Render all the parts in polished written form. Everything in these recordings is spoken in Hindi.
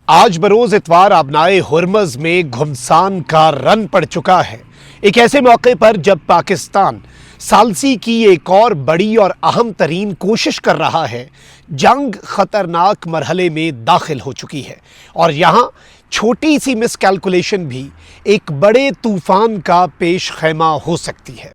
आज बरोज इतवार आबनाए हुर्मज में घुमसान का रन पड़ चुका है। एक ऐसे मौके पर जब पाकिस्तान सालसी की एक और बड़ी और अहम तरीन कोशिश कर रहा है, जंग खतरनाक मरहले में दाखिल हो चुकी है और यहाँ छोटी सी मिसकैलकुलेशन भी एक बड़े तूफान का पेश खैमा हो सकती है।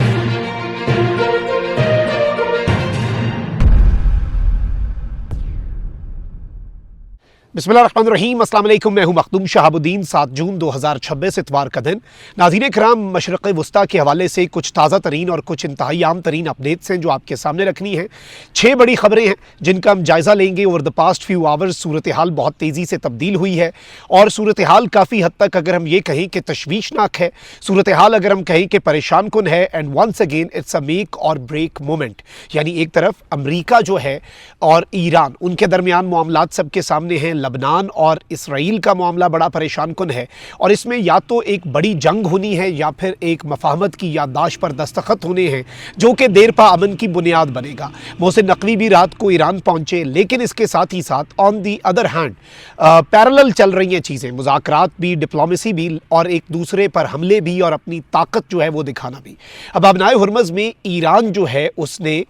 बिस्मिल्लाहिर्रहमानिर्रहीम, अस्सलाम वालेकुम। मैं हूं मखदूम शहाबुद्दीन। 7 जून 2026 इतवार का दिन। नाज़रीन कराम, मशरक़ वुस्ता के हवाले से कुछ ताज़ा तरीन और कुछ इंतहाई आम तरीन अपडेट्स हैं जो आपके सामने रखनी है। 6 बड़ी खबरें हैं जिनका हम जायज़ा लेंगे। Over the past few hours सूरत हाल बहुत तेज़ी से तब्दील हुई है और सूरत हाल काफ़ी हद तक अगर हम ये कहें कि तशवीशनाक है, सूरत हाल अगर हम कहें कि परेशान कुन है। And once again it's a make or break moment, यानी एक तरफ अमरीका जो है और ईरान, उनके दरमियान मामलात सबके सामने हैं। लबनान और इसराइल का मामला बड़ा परेशान कुन है और इसमें या तो एक बड़ी जंग होनी है या फिर एक मफाहमत की याददाश्त पर दस्तखत होने हैं जो कि देर पा अमन की बुनियाद बनेगा। मोहसिन नकवी भी रात को ईरान पहुंचे, लेकिन इसके साथ ही साथ on the other hand parallel चल रही हैं चीज़ें, मुज़ाकरात भी, डिप्लोमेसी भी और एक दूसरे पर हमले भी और अपनी ताकत जो है वो दिखाना भी। अब आबनाए हुर्मज में ईरान जो है उसने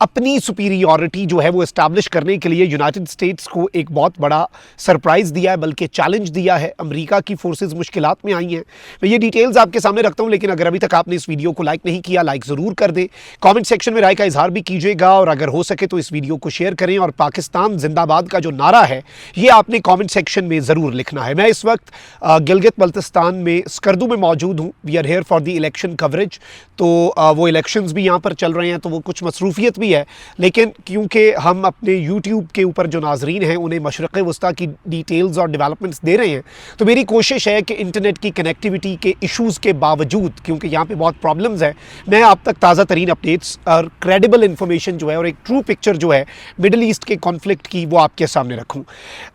अपनी सुपीरियॉरिटी जो है वो इस्टेब्लिश करने के लिए यूनाइटेड स्टेट्स को एक बहुत बड़ा सरप्राइज़ दिया है, बल्कि चैलेंज दिया है। अमेरिका की फोर्सेस मुश्किलात में आई हैं। मैं ये डिटेल्स आपके सामने रखता हूं, लेकिन अगर अभी तक आपने इस वीडियो को लाइक नहीं किया, लाइक ज़रूर कर दें। कमेंट सेक्शन में राय का इजहार भी कीजिएगा और अगर हो सके तो इस वीडियो को शेयर करें। और पाकिस्तान जिंदाबाद का जो नारा है ये आपने कॉमेंट सेक्शन में ज़रूर लिखना है। मैं इस वक्त गिलगित बल्तिस्तान में स्कर्दू में मौजूद हूँ। We are here for the election coverage. तो वो इलेक्शंस भी यहाँ पर चल रहे हैं, तो वो कुछ मसरूफियत भी है, लेकिन क्योंकि हम अपने यूट्यूब के ऊपर जो नाजरीन हैं उन्हें मशरक़ वुस्ता की डिटेल्स और डेवलपमेंट्स दे रहे हैं, तो मेरी कोशिश है कि इंटरनेट की कनेक्टिविटी के इश्यूज़ के बावजूद, क्योंकि यहाँ पे बहुत प्रॉब्लम्स हैं, मैं आप तक ताज़ा तरीन अपडेट्स और क्रेडिबल इंफॉर्मेशन जो है और एक ट्रू पिक्चर जो है मिडल ईस्ट के कॉन्फ्लिक्ट की वो आपके सामने रखूँ।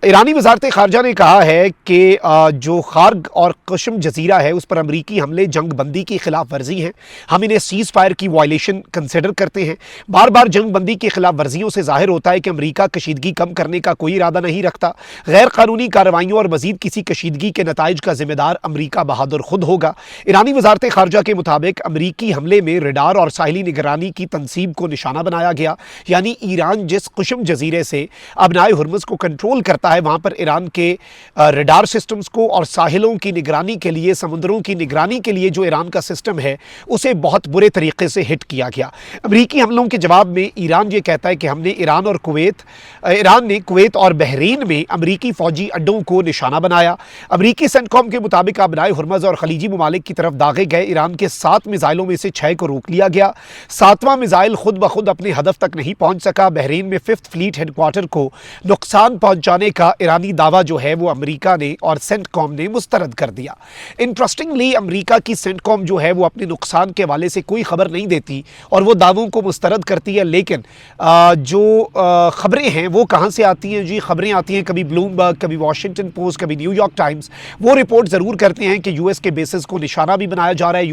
ईरानी वज़ारत ख़ारजा ने कहा है कि जो खार्ग और कशम जजीरा है उस पर अमरीकी हमले जंग बंदी की खिलाफ वर्जी हैं। हम इन्हें सीज़ फायर की वायलेशन कंसिडर करते हैं। बार बार जंग बंदी की खिलाफ वर्जियों से जाहिर होता है कि अमरीका कशीदगी कम करने का कोई इरादा नहीं रखता। गैर कानूनी कार्रवाइयों और मजीद किसी कशीदगी के नताइज का जिम्मेदार अमरीका बहादुर खुद होगा। ईरानी वजारत खारजा के मुताबिक अमरीकी हमले में रडार और साहिली निगरानी की तंसीब को निशाना बनाया गया, यानी ईरान जिस कुशम जजीरे से अबनाए हुर्मुज को कंट्रोल करता है वहां पर ईरान के रडार सिस्टम्स को और साहिलों की निगरानी के लिए, समुद्रों की निगरानी के लिए जो ईरान का सिस्टम है उसे बहुत बुरे तरीके से हिट किया गया। अमरीकी हमलों के जवाब में ईरान ये कहता है कि हमने ईरान ने कुवैत और बहरीन में अमरीकी फौजी अड्डों को निशाना बनाया। अमरीकी सेंटकॉम के मुताबिक आबनाए हुर्मज और खलीजी ममालिक की तरफ दागे गए ईरान के 7 मिसाइलों में से 6 को रोक लिया गया। 7वां मिसाइल खुद ब खुद अपने हदफ तक नहीं पहुंच सका। बहरीन में 5th फ्लीट हेडक्वार्टर को नुकसान पहुंचाने का ईरानी दावा जो है वो अमरीका ने और सेंटकॉम ने मुस्तरद कर दिया। इंटरेस्टिंगली अमरीका की सेंटकॉम जो है वो अपने नुकसान के हवाले से कोई खबर नहीं देती और वो दावों को मुस्तरद करती है, लेकिन जो खबरें हैं वो कहाँ से आती हैं जी? खबरें आती हैं कभी ब्लूमबर्ग, कभी वॉशिंगटन पोस्ट, कभी न्यूयॉर्क टाइम्स। वो रिपोर्ट ज़रूर करते हैं कि यूएस के बेसिस को निशाना भी बनाया जा रहा है,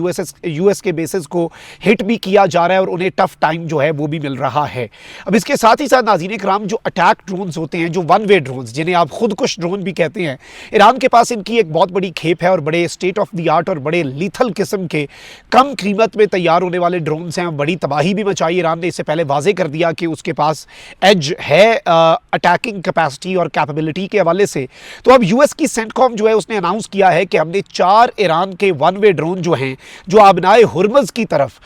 यूएस के बेसिस को हिट भी किया जा रहा है और उन्हें टफ टाइम जो है वो भी मिल रहा है। अब इसके साथ ही साथ नाज़रीन कराम, जो अटैक ड्रोन्स होते हैं, जो वन वे ड्रोन्स जिन्हें आप खुदकुश ड्रोन भी कहते हैं, ईरान के पास इनकी एक बहुत बड़ी खेप है और बड़े स्टेट ऑफ द आर्ट और बड़े लीथल किस्म के कम कीमत में तैयार होने वाले ड्रोन्स हैं। बड़ी तबाही भी मचाई ईरान ने, इससे पहले वाजे कर दिया कि उसके पास एज है अटैकिंग कैपेसिटी और कैपेबिलिटी के हवाले से। तो अब यूएस की सेंटकॉम जो है उसने अनाउंस किया है कि हमने 4 ईरान के वन वे ड्रोन जो हैं, जो आबनाए हुर्मज की तरफ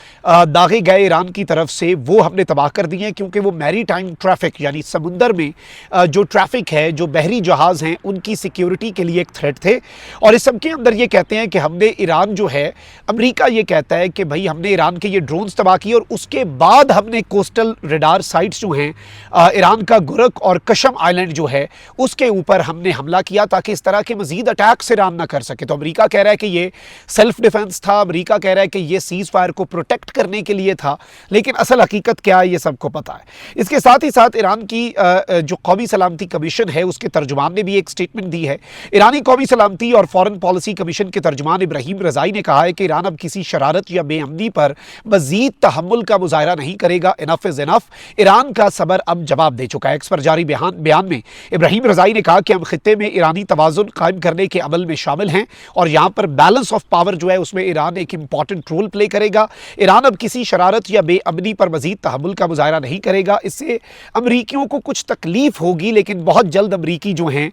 दागे गए ईरान की तरफ से, वो हमने तबाह कर दिए हैं, क्योंकि वो मैरी टाइम ट्रैफिक यानी समुंदर में जो ट्रैफिक है, जो बहरी जहाज़ हैं, उनकी सिक्योरिटी के लिए एक थ्रेट थे। और इस सब के अंदर ये कहते हैं कि हमने ईरान जो है, अमरीका ये कहता है कि भाई हमने ईरान के ये ड्रोन्स तबाह किए और उसके बाद हमने कोस्टल रडार साइट्स जो हैं ईरान का गुरक और कशम आइलैंड जो है उसके ऊपर हमने हमला किया ताकि इस तरह के मजीद अटैक्स ईरान ना कर सके। तो अमेरिका कह रहा है कि ये सेल्फ डिफेंस था, अमेरिका कह रहा है कि ये सीज फायर को प्रोटेक्ट करने के लिए था, लेकिन असल हकीकत क्या है ये सबको पता है। इसके साथ ही साथ ईरान की जो कौमी सलामती कमीशन है उसके तर्जुमान ने भी एक स्टेटमेंट दी है। ईरानी कौमी सलामती और फॉरेन पॉलिसी कमीशन के तर्जुमान इब्राहिम रजाई ने कहा है कि ईरान अब किसी शरारत या बेअमनी पर मजीद तहम्मुल का मुजाहरा नहीं करेगा। Enough is enough. ईरान का सबर अब जवाब दे चुका है। एक्स पर जारी बयान में इब्राहिम रजाई ने कहा कि हम खित्ते में ईरानी तवाजुन कायम करने के अमल में शामिल हैं और यहाँ पर बैलेंस ऑफ पावर जो है उसमें ईरान एक इंपॉर्टेंट रोल प्ले करेगा। ईरान अब किसी शरारत या बेअमनी पर मजीद तहम्मुल का मुजाहरा नहीं करेगा। इससे अमरीकियों को कुछ तकलीफ होगी, लेकिन बहुत जल्द अमरीकी जो हैं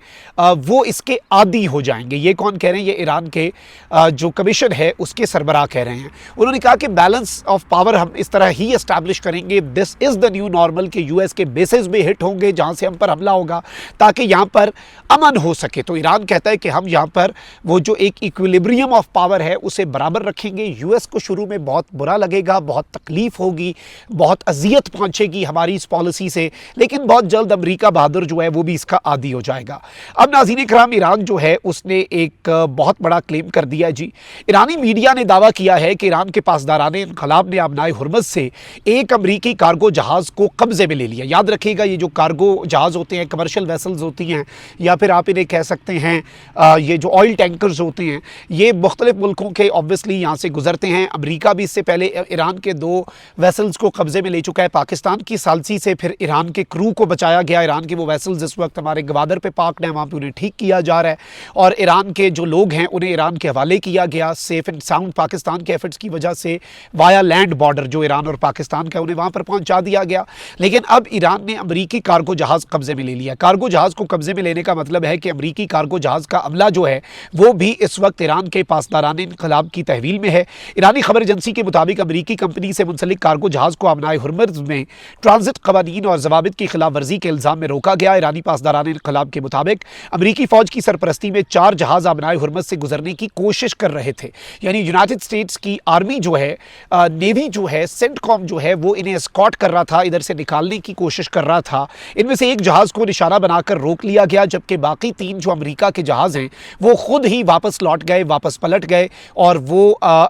वो इसके आदी हो जाएंगे। ये कौन कह रहे हैं? ये ईरान के जो कमीशन है उसके सरबराह कह रहे हैं। उन्होंने कहा कि बैलेंस ऑफ पावर हम इस तरह ही एस्टैब्लिश करेंगे, this is the new normal, के यूएस के बेसिस भी हिट होंगे जहां से हम पर हमला होगा ताकि यहां पर अमन हो सके। तो ईरान कहता है कि हम यहां पर वो जो एक इक्विलिब्रियम ऑफ पावर है उसे बराबर रखेंगे। यूएस को शुरू में बहुत बुरा लगेगा, बहुत तकलीफ होगी, बहुत अजियत पहुंचेगी हमारी इस पॉलिसी से, लेकिन बहुत जल्द अमेरिका बहादुर जो है वो भी इसका आदी हो जाएगा। अब नाज़रीन इकराम, ईरान जो है उसने एक बहुत बड़ा क्लेम कर दिया जी। ईरानी मीडिया ने दावा किया है कि ईरान के पासदारान इनकलाब ने आबनाए हुर्मुज़ से एक अमरीकी कार्गो जहाज़ को कब्जे में ले लिया। याद रखिएगा, ये जो कार्गो जहाज़ होते हैं, कमर्शियल वेसल्स होती हैं, या फिर आप इन्हें कह सकते हैं ये जो ऑयल टैंकर्स होते हैं, ये मुख्तलिफ मुल्कों के ऑब्वियसली यहाँ से गुजरते हैं। अमेरिका भी इससे पहले ईरान के 2 वेसल्स को कब्जे में ले चुका है। पाकिस्तान की सालसी से फिर ईरान के क्रू को बचाया गया। ईरान के वो वेसल्स इस वक्त हमारे गवादर पे पार्कड हैं, वहाँ पे उन्हें ठीक किया जा रहा है और ईरान के जो लोग हैं उन्हें ईरान के हवाले किया गया। सेफ एंड साउंड पाकिस्तान के एफर्ट्स की वजह से वाया लैंड बॉर्डर जो ईरान और पाकिस्तान का, उन्हें वहाँ पर पहुँचा दिया गया। लेकिन अब ईरान ने अमरीकी कार्गो जहाज़ कब्जे में ले लिया। कार्गो जहाज़ को कब्जे में लेने का मतलब है कि अमरीकी कार्गो जहाज़ का अमला जो है वो भी इस वक्त ईरान के पासदारान इनकलाब की तहवील में है। ईरानी खबर एजेंसी के मुताबिक अमरीकी कंपनी से मुंसलिक कार्गो जहाज़ को आबनाए हुर्मुज़ में ट्रांजिट कवानीन और ज़वाबित की खिलाफ वर्जी के इल्ज़ाम में रोका गया। ईरानी पासदारान इनकलाब के मुताबिक अमरीकी फ़ौज की सरपरस्ती में 4 जहाज़ आबनाए हुर्मुज़ से गुजरने की कोशिश कर रहे थे। यानी यूनाइटेड स्टेट्स की आर्मी जो है, नेवी जो है, सेंटकॉम जो है, वो इन्हें एस्कॉर्ट कर रहा था, इधर से निकालने की कोशिश कर रहा था। इनमें से एक जहाज़ को निशाना बनाकर रोक लिया गया, जबकि बाकी 3 जो अमेरिका के जहाज़ हैं वो खुद ही वापस लौट गए, वापस पलट गए और वो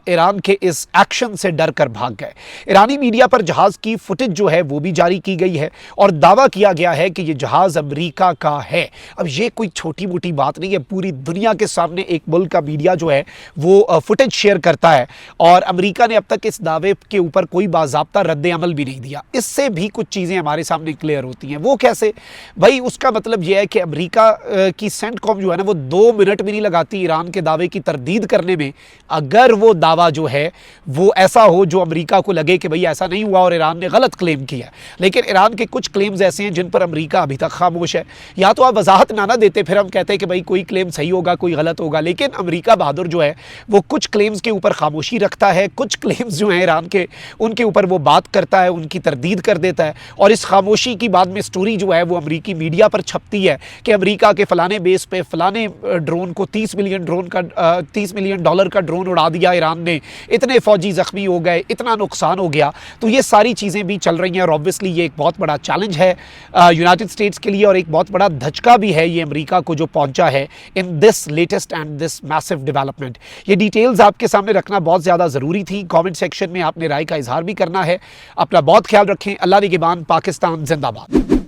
ईरान के इस एक्शन से डर कर भाग गए। ईरानी मीडिया पर जहाज़ की फुटेज जो है वो भी जारी की गई है और दावा किया गया है कि ये जहाज़ अमेरिका का है। अब ये कोई छोटी मोटी बात नहीं है, पूरी दुनिया के सामने एक मुल्क का मीडिया जो है वो फुटेज शेयर करता है और अमेरिका ने अब तक इस दावे के ऊपर कोई बाज़ाब्ता रद्द अमल भी नहीं दिया। इससे भी कुछ चीज़ें हमारे सामने क्लियर होती हैं। वो कैसे भाई? उसका मतलब यह है कि अमेरिका की सेंटकॉम जो है ना वो 2 मिनट भी नहीं लगाती ईरान के दावे की तरदीद करने में, अगर वो दावा जो है वो ऐसा हो जो अमेरिका को लगे कि भाई ऐसा नहीं हुआ और ईरान ने गलत क्लेम किया। लेकिन ईरान के कुछ क्लेम्स ऐसे हैं जिन पर अमेरिका अभी तक खामोश है। या तो आप वजाहत ना देते, फिर हम कहते हैं कि भाई कोई क्लेम सही होगा, कोई गलत होगा, लेकिन अमेरिका बहादुर जो है वो कुछ क्लेम्स के ऊपर खामोशी रखता है, कुछ क्लेम्स जो हैं ईरान के उनके ऊपर वो बात करता है, उनकी तरदीद कर देता है और इस खामोशी की बाद में स्टोरी जो है वो अमेरिकी मीडिया पर छपती है कि अमेरिका के फलाने बेस पे फलाने ड्रोन को $30 मिलियन का ड्रोन उड़ा दिया ईरान ने, इतने फौजी जख्मी हो गए, इतना नुकसान हो गया। तो ये सारी चीज़ें भी चल रही हैं और ऑब्वियसली ये एक बहुत बड़ा चैलेंज है यूनाइटेड स्टेट्स के लिए और एक बहुत बड़ा धचका भी है ये अमेरिका को जो पहुंचा है in this latest and this massive development. ये डिटेल्स आपके सामने रखना बहुत ज़्यादा ज़रूरी थी। कमेंट सेक्शन में आपने राय का इजहार भी करना है। अपना बहुत ख्याल रखें। अल्लाह निगहबान। पाकिस्तान जिंदाबाद।